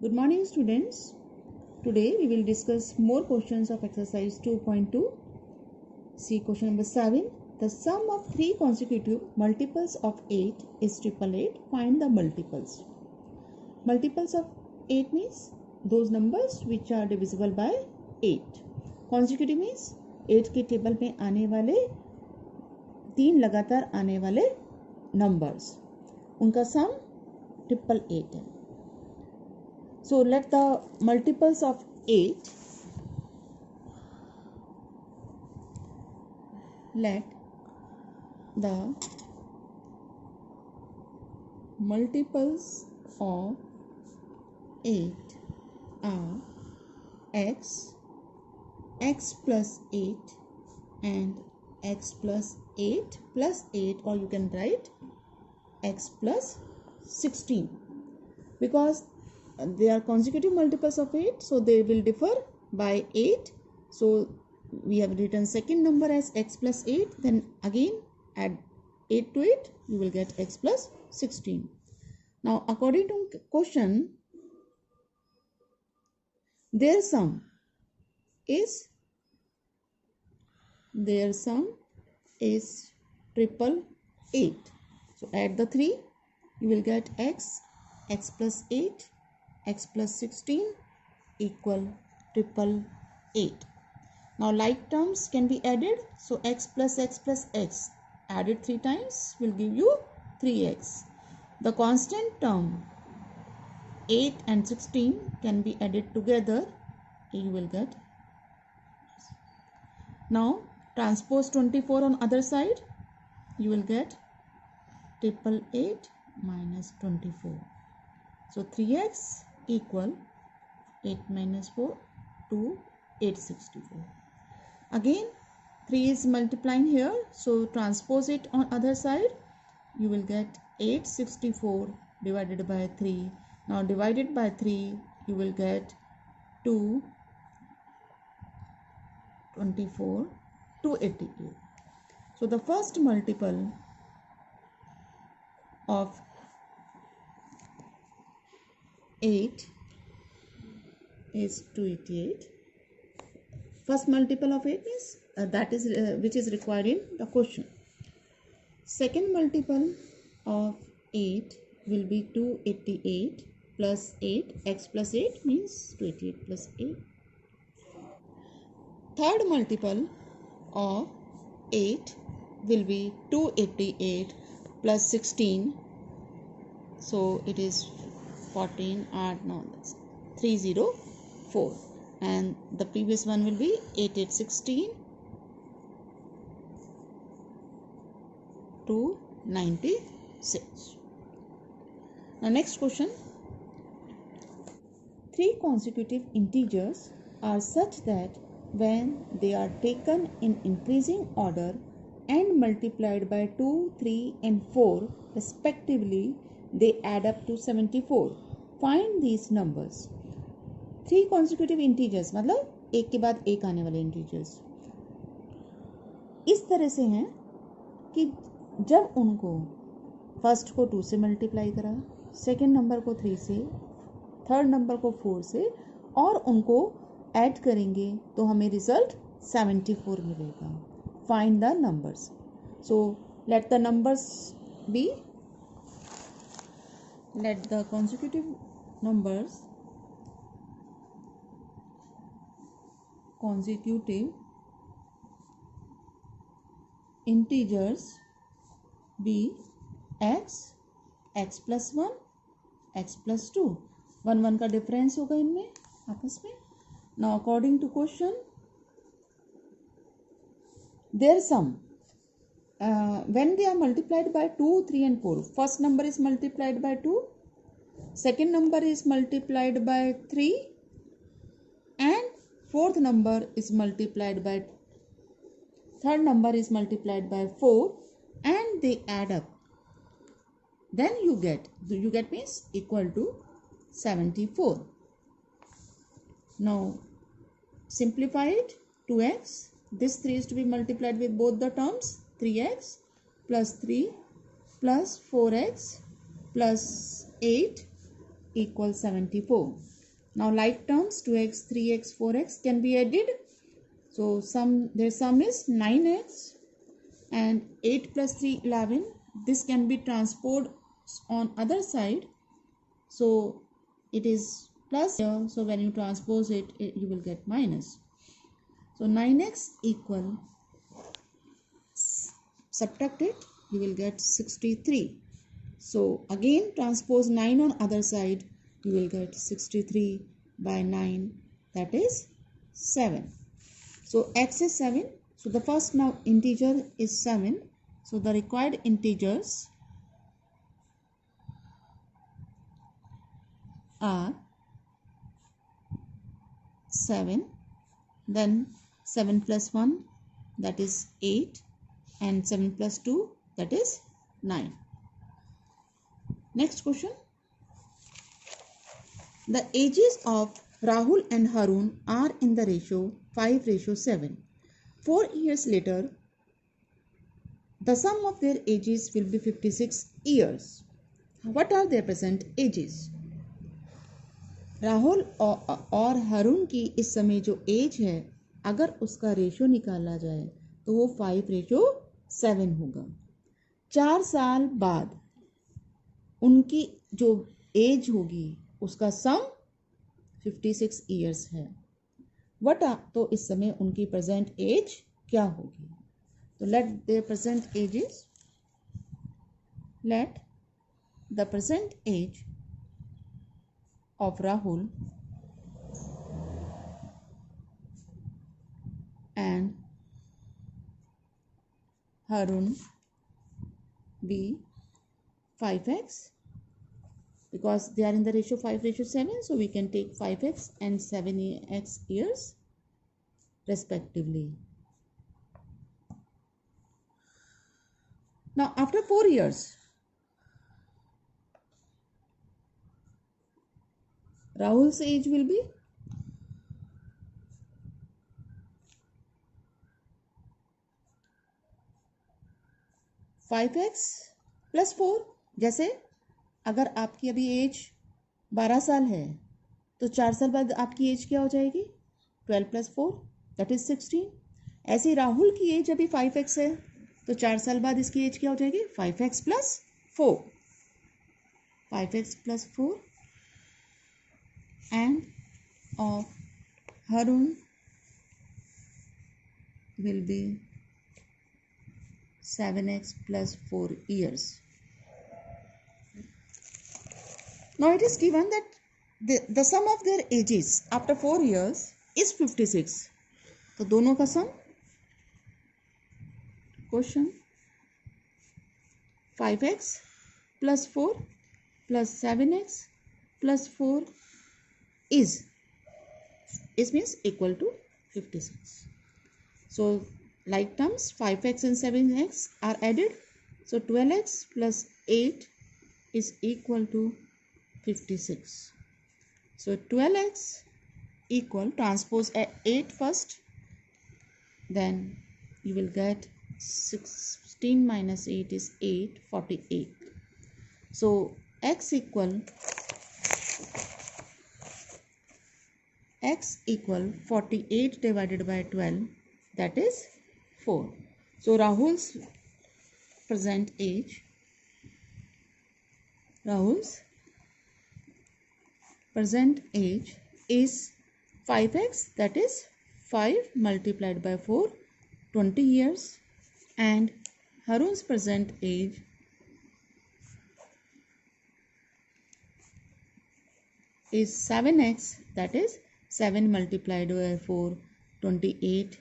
Good morning, students. Today we will discuss more questions of exercise 2.2. See question number 7. The sum of three consecutive multiples of 8 is 888. Find the multiples. Multiples of 8 means those numbers which are divisible by 8. Consecutive means 8 के table में आने वाले 3 लगातार आने वाले numbers. उनका sum 888 है. So let the multiples of 8, let the multiples of 8 are x, x plus 8 and x plus 8 plus 8, or you can write x plus 16, because they are consecutive multiples of 8, so they will differ by 8. So we have written second number as x plus 8, then again add 8 to it, you will get x plus 16. Now according to question, their sum is 888. So add the 3, you will get x, x plus 8, x plus 16 equal 888. Now like terms can be added, so x plus x plus x added 3 times will give you 3x. The constant term 8 and 16 can be added together, you will get. Now transpose 24 on other side, you will get 888 minus 24. So 3x equal 8 minus 4 to 864. Again 3 is multiplying here, so transpose it on other side, you will get 864 divided by 3. Now divided by 3, you will get 224 288. So the first multiple of 8 is 288. First multiple of 8 is which is required in the question. Second multiple of 8 will be 288 plus 8, x plus 8 means 288 plus 8. Third multiple of 8 will be 288 plus 16, so it is 14 and no, that's 304, and the previous one will be 8816 to 96. Now next question. Three consecutive integers are such that when they are taken in increasing order and multiplied by 2, 3 and 4 respectively, they add up to 74. Find these numbers. Three consecutive integers मतलब एक के बाद एक आने वाले integers इस तरह से हैं कि जब उनको फर्स्ट को 2 से मल्टीप्लाई करा, सेकेंड नंबर को 3 से, थर्ड नंबर को 4 से, और उनको ऐड करेंगे तो हमें रिजल्ट 74 मिलेगा. Find the numbers. So let the numbers be, let the consecutive numbers integers be x, x plus 1, x plus 2. 1 का डिफरेंस होगा इनमें आपस में. Now according to question, their sum when they are multiplied by 2, 3 and 4, first number is multiplied by 2, second number is multiplied by 3 and fourth number is multiplied by, third number is multiplied by 4, and they add up, then you get means equal to 74. Now simplify it. 2x, this 3 is to be multiplied with both the terms, 3x plus 3 plus 4x plus 8 equals 74. Now like terms 2x, 3x, 4x can be added. So their sum is 9x and 8 plus 3 11. This can be transposed on other side. So it is plus here. So when you transpose it, you will get minus. So 9x equal, subtract it, you will get 63. So again transpose 9 on other side, you will get 63 by 9, that is 7. So x is 7. So the first now integer is 7. So the required integers are 7, then 7 plus 1, that is 8, and 7 plus 2, that is 9. Next question. The ages of Rahul and Harun are in the ratio 5:7. 4 years later, the sum of their ages will be 56 years. What are their present ages? Rahul और हरुण की इस समय जो as है, अगर उसका ratio निकाला जाए तो वो 5:7 होगा। 4 साल बाद उनकी जो एज होगी उसका सम 56 ईयर्स है। तो इस समय उनकी प्रेजेंट एज क्या होगी? तो let the present ages, let the present age of Rahul and Harun be 5x, because they are in the ratio 5:7, so we can take 5x and 7x years respectively. Now after 4 years, Rahul's age will be 5x plus 4. जैसे अगर आपकी अभी as 12 साल है तो 4 साल बाद आपकी एज क्या हो जाएगी? 12 plus 4, that is 16. ऐसे ही राहुल की एज अभी 5x है तो 4 साल बाद इसकी एज क्या हो जाएगी? 5x plus 4. 5x plus 4 and of Harun will be 7x plus 4 years. Now it is given that the sum of their ages after 4 years is 56. तो दोनों का सम, question, 5x plus 4 plus 7x plus 4 is means equal to 56. So like terms 5x and 7x are added. So 12x plus 8 is equal to 56. So 12x equal, transpose 8 first, then you will get 16 minus 8 is 8, 48. So x equal 48 divided by 12, that is 4. So Rahul's present age is 5x, that is 5 multiplied by 4, 20 years, and Harun's present age is 7x, that is 7 multiplied by 4, 28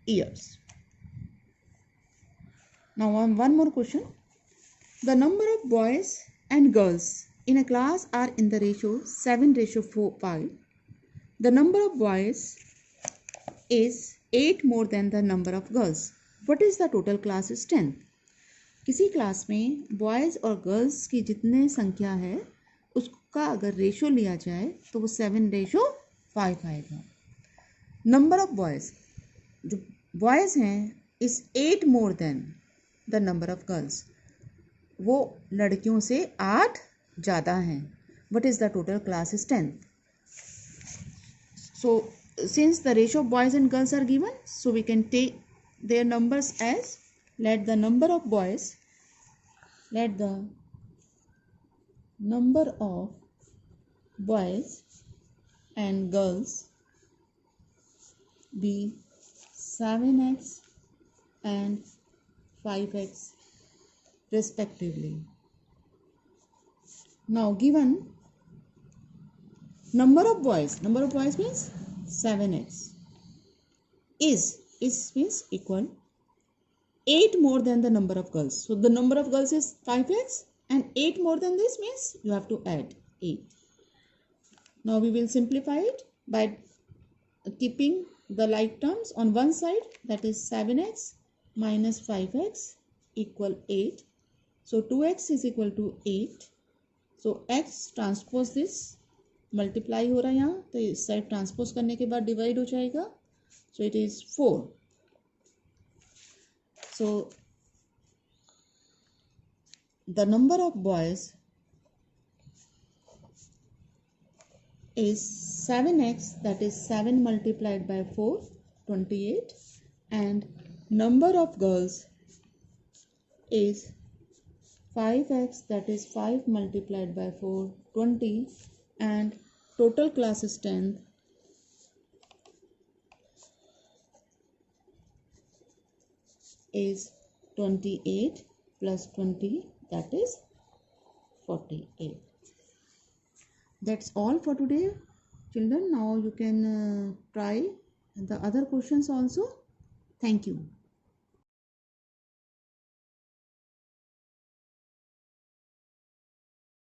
years. Now one more question. The number of boys and girls in a class are in the ratio 7:5. The number of boys is 8 more than the number of girls. What is the total class strength? किसी class में boys और girls की जितने संख्या है उसका अगर ratio लिया जाए तो वो 7:5 आएगा। नंबर ऑफ बॉयज़, जो बॉयज़ हैं, is 8 more than the number of girls, वो लड़कियों से 8 ज़्यादा हैं। what is the total class strength. So since the ratio of boys and girls are given, so we can take their numbers as, let the number of boys and girls be 7x and 5x respectively. Now given number of boys means 7x is means equal 8 more than the number of girls. So the number of girls is 5x and 8 more than this means you have to add 8. Now we will simplify it by keeping the like terms on one side, that is 7x minus 5x equal 8. So 2x is equal to 8. So x transpose this multiply हो रहा है यहाँ, तो इस side transpose करने के बाद divide हो जाएगा. So it is 4. So the number of boys is 7x, that is 7 multiplied by 4, 28, and number of girls is 5x, that is 5 multiplied by 4, 20, and total class strength is 28 plus 20, that is 48. That's all for today, children. Now you can try the other questions also. Thank you.